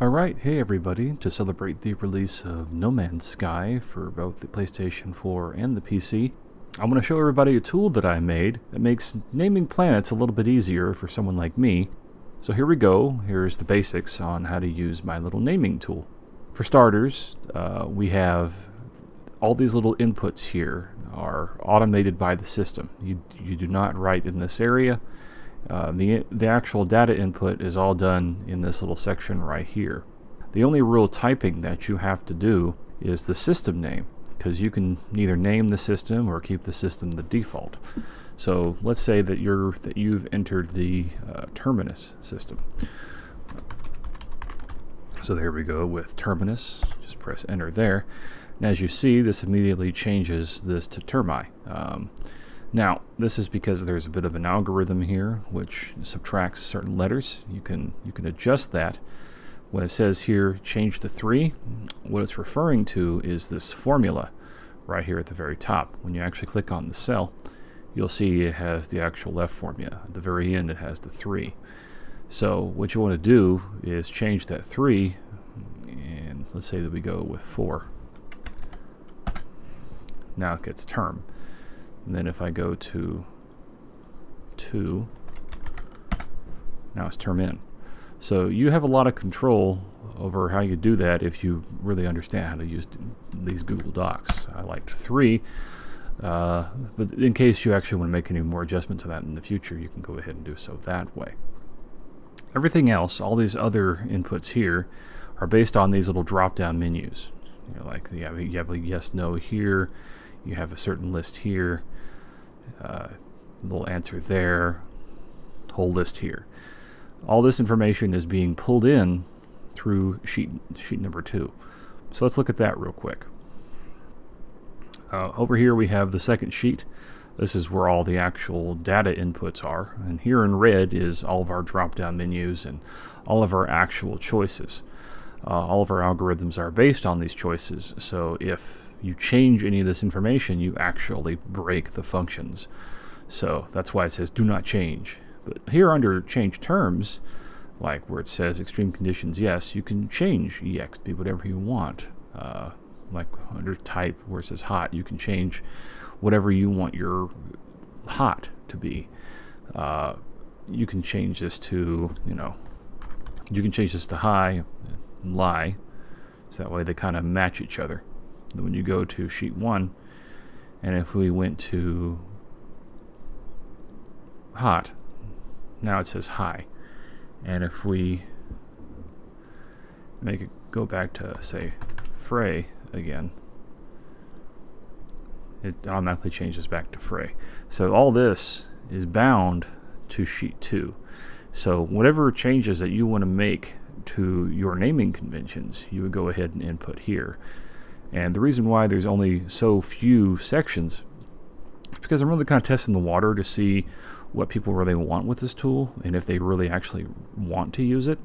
Alright, hey everybody, to celebrate the release of No Man's Sky for both the PlayStation 4 and the PC, I want to show everybody a tool that I made that makes naming planets a little bit easier for someone like me. So here we go, here's the basics on how to use my little naming tool. For starters, we have all these little inputs here are automated by the system. You do not write in this area. The actual data input is all done in this little section right here. The only real typing that you have to do is the system name, because you can neither name the system or keep the system the default. So let's say that you've entered the terminus system. So there we go with terminus. Just press enter there. And as you see, this immediately changes this to termi. Now, this is because there's a bit of an algorithm here which subtracts certain letters. You can adjust that. When it says here, change to 3, what it's referring to is this formula right here at the very top. When you actually click on the cell, you'll see it has the actual left formula. At the very end, it has the 3. So what you want to do is change that 3, and let's say that we go with 4. Now it gets term. And then if I go to 2, now it's term in. So you have a lot of control over how you do that if you really understand how to use these Google Docs. I liked 3, but in case you actually want to make any more adjustments to that in the future, you can go ahead and do so that way. Everything else, all these other inputs here, are based on these little drop-down menus. You know, like you have a yes, no here, you have a certain list here, little answer there, whole list here. All this information is being pulled in through sheet number 2. So let's look at that real quick. Over here we have the second sheet. This is where all the actual data inputs are, and here in red is all of our drop-down menus and all of our actual choices. All of our algorithms are based on these choices, so if you change any of this information, you actually break the functions. So that's why it says do not change. But here under change terms, like where it says extreme conditions yes, you can change EX to be whatever you want. Like under type where it says hot, you can change whatever you want your hot to be. You can change this to, you can change this to high and lie, so that way they kind of match each other. And when you go to sheet 1, and if we went to hot, now it says high. And if we make it go back to, say, fray again, it automatically changes back to fray. So all this is bound to sheet 2. So whatever changes that you want to make to your naming conventions, you would go ahead and input here. And the reason why there's only so few sections is because I'm really kind of testing the water to see what people really want with this tool and if they really actually want to use it.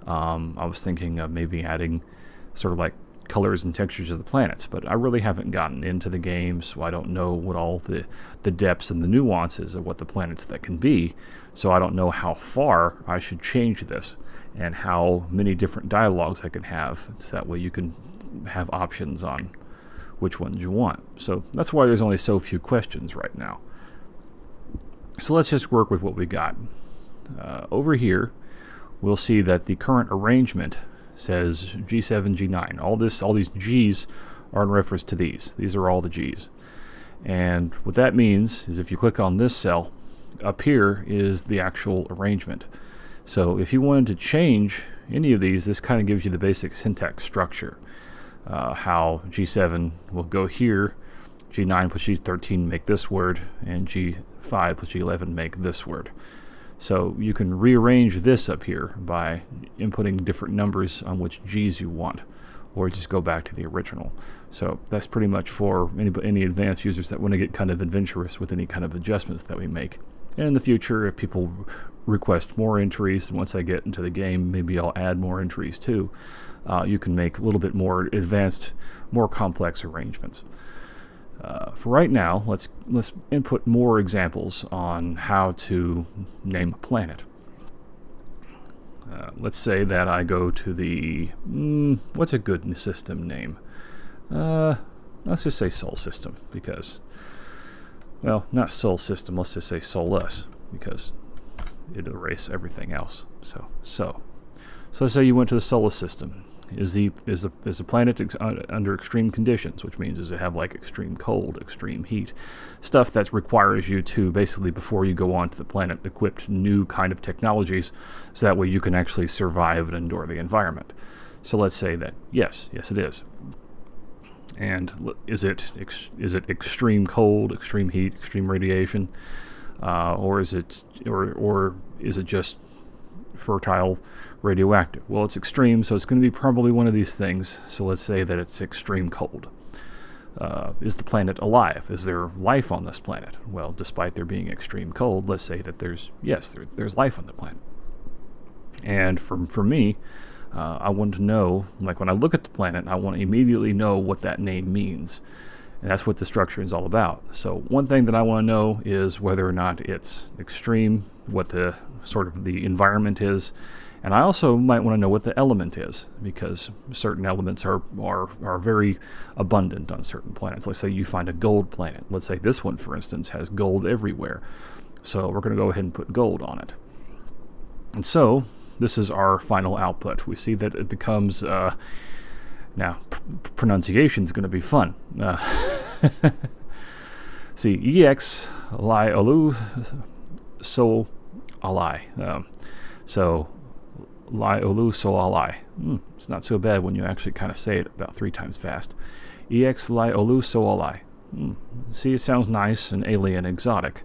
I was thinking of maybe adding sort of like colors and textures of the planets, but I really haven't gotten into the game, so I don't know what all the depths and the nuances of what the planets that can be, so I don't know how far I should change this and how many different dialogues I can have, so that way you can have options on which ones you want. So that's why there's only so few questions right now. So let's just work with what we got. Over here, we'll see that the current arrangement says G7, G9. All these G's are in reference to these. These are all the G's. And what that means is if you click on this cell, up here is the actual arrangement. So if you wanted to change any of these, this kind of gives you the basic syntax structure. How G7 will go here, G9 plus G13 make this word, and G5 plus G11 make this word. So you can rearrange this up here by inputting different numbers on which G's you want, or just go back to the original. So that's pretty much for any advanced users that want to get kind of adventurous with any kind of adjustments that we make. And in the future, if people request more entries, and once I get into the game, maybe I'll add more entries too. You can make a little bit more advanced, more complex arrangements. For right now, let's input more examples on how to name a planet. let's say that I go to the, what's a good system name? Let's just say Sol System, because, well, not Sol System, let's just say Solus, because it'll erase everything else. So let's say you went to the Solar System. Is the planet under extreme conditions, which means does it have like extreme cold, extreme heat, stuff that requires you to basically, before you go on to the planet, equip new kind of technologies, so that way you can actually survive and endure the environment. So let's say that yes it is. And is it extreme cold, extreme heat, extreme radiation, or is it just fertile radioactive? Well, it's extreme, so it's going to be probably one of these things. So let's say that it's extreme cold. Is the planet alive? Is there life on this planet? Well, despite there being extreme cold, let's say that there's life on the planet. And for me, I want to know, like when I look at the planet, I want to immediately know what that name means. And that's what the structure is all about. So one thing that I want to know is whether or not it's extreme, what the sort of the environment is. And I also might want to know what the element is, because certain elements are very abundant on certain planets. Let's say you find a gold planet. Let's say this one, for instance, has gold everywhere. So we're going to go ahead and put gold on it. And so this is our final output. We see that it becomes, now pronunciation is going to be fun. See, EX Li Olu So Alai. So Li Olu So Alai. It's not so bad when you actually kind of say it about 3 times fast. EX Li Olu So Alai. See, it sounds nice and alien, exotic.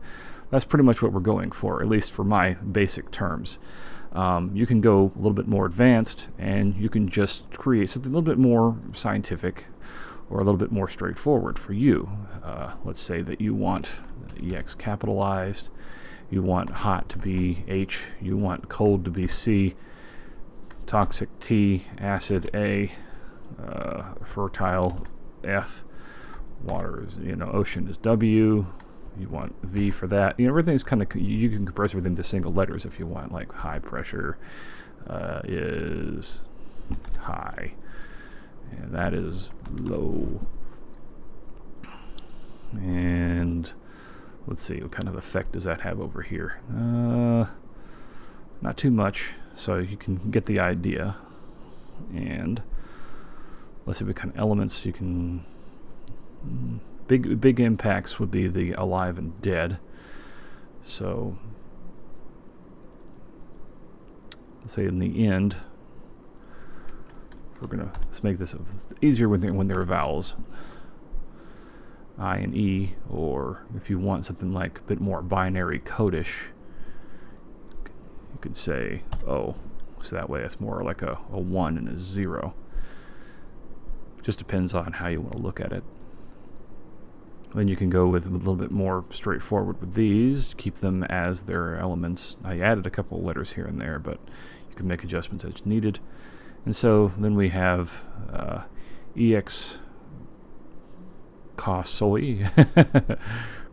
That's pretty much what we're going for, at least for my basic terms. You can go a little bit more advanced, and you can just create something a little bit more scientific or a little bit more straightforward for you. Let's say that you want EX capitalized, you want hot to be H, you want cold to be C, toxic T, acid A, fertile F, water is, ocean is W. You want V for that. Everything's kind of, you can compress everything to single letters if you want, like high pressure is high, and that is low. And let's see, what kind of effect does that have over here? Not too much, so you can get the idea. And let's see what kind of elements you can... Big impacts would be the alive and dead. So let's say in the end, let's make this easier when there are vowels. I and E, or if you want something like a bit more binary codish, you could say O. So that way it's more like a 1 and a 0. Just depends on how you want to look at it. Then you can go with a little bit more straightforward with these, keep them as their elements. I added a couple of letters here and there, but you can make adjustments as needed. And so then we have EX Kasoi,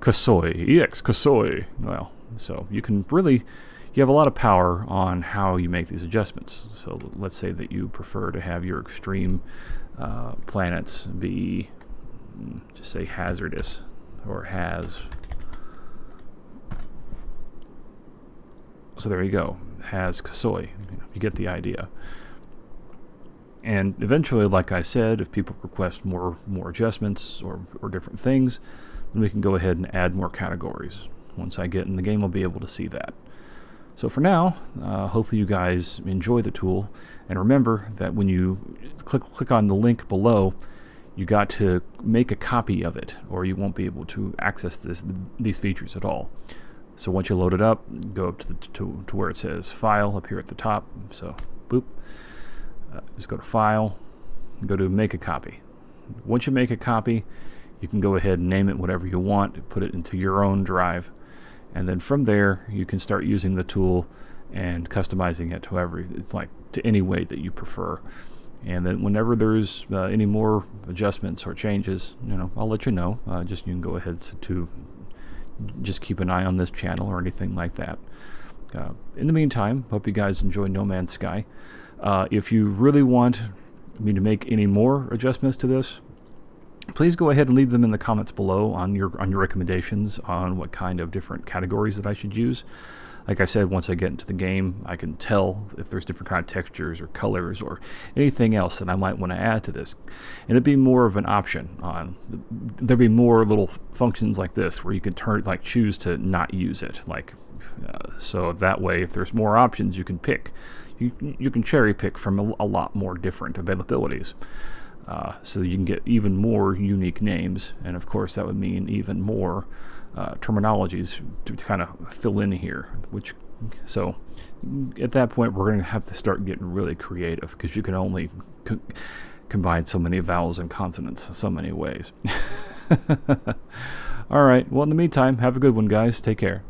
Kasoi, EX Kasoi. Well, so you can really, you have a lot of power on how you make these adjustments. So let's say that you prefer to have your extreme planets be, just say hazardous, or has. So there you go, has Kasoi. You get the idea. And eventually, like I said, if people request more adjustments or different things, then we can go ahead and add more categories. Once I get in the game, I'll be able to see that. So for now, hopefully you guys enjoy the tool. And remember that when you click on the link below, you got to make a copy of it, or you won't be able to access these features at all. So once you load it up, go up to where it says File up here at the top. So boop, just go to File, go to Make a Copy. Once you make a copy, you can go ahead and name it whatever you want, put it into your own drive, and then from there you can start using the tool and customizing it to any way that you prefer. And then whenever there's any more adjustments or changes, I'll let you know. You can go ahead to just keep an eye on this channel or anything like that. In the meantime, hope you guys enjoy No Man's Sky. If you really want me to make any more adjustments to this, please go ahead and leave them in the comments below on your recommendations on what kind of different categories that I should use. Like I said, once I get into the game, I can tell if there's different kind of textures or colors or anything else that I might want to add to this. And it'd be more of an option. There'd be more little functions like this where you can choose to not use it. So that way, if there's more options you can pick, you can cherry pick from a lot more different availabilities. So you can get even more unique names, and of course that would mean even more terminologies to kind of fill in here. So at that point we're going to have to start getting really creative, because you can only combine so many vowels and consonants so many ways. All right, well, in the meantime, have a good one, guys. Take care.